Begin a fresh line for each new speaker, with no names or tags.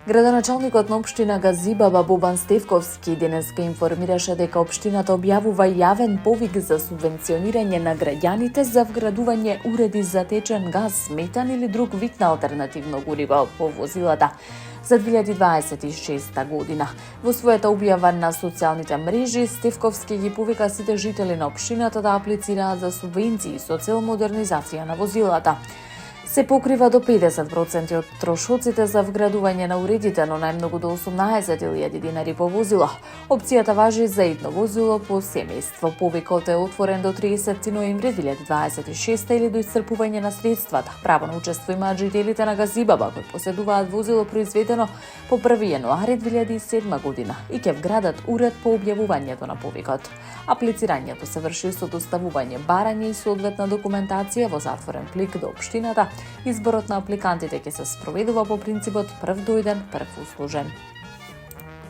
Градоначалникот на општина Газибаба Бобан Стевковски денеска информираше дека општината објавува јавен повик за субвенционирање на граѓаните за вградување уреди за течен газ, метан или друг вид на алтернативно гориво по возилата за 2026 година. Во својата објава на социјалните мрежи, Стевковски ги повика сите жители на општината да аплицираат за субвенции со цел модернизација на возилата. Се покрива до 50% од трошоците за вградување на уредите, но најмногу до 18.000 динари по возило. Опцијата важи за едно возило по семејство. Повикот е отворен до 30 ноември 2026 или до исцрпување на средствата. Право на учество имаат жителите на Газибаба кои поседуваат возило произведено по 1 јануари 2007 година и ќе вградат уред по објавувањето на повикот. Аплицирањето се врши со доставување барање и соодветна документација во затворен плик до општината. Изборот на апликантите ќе се спроведува по принципот прв дојден, прв услужен.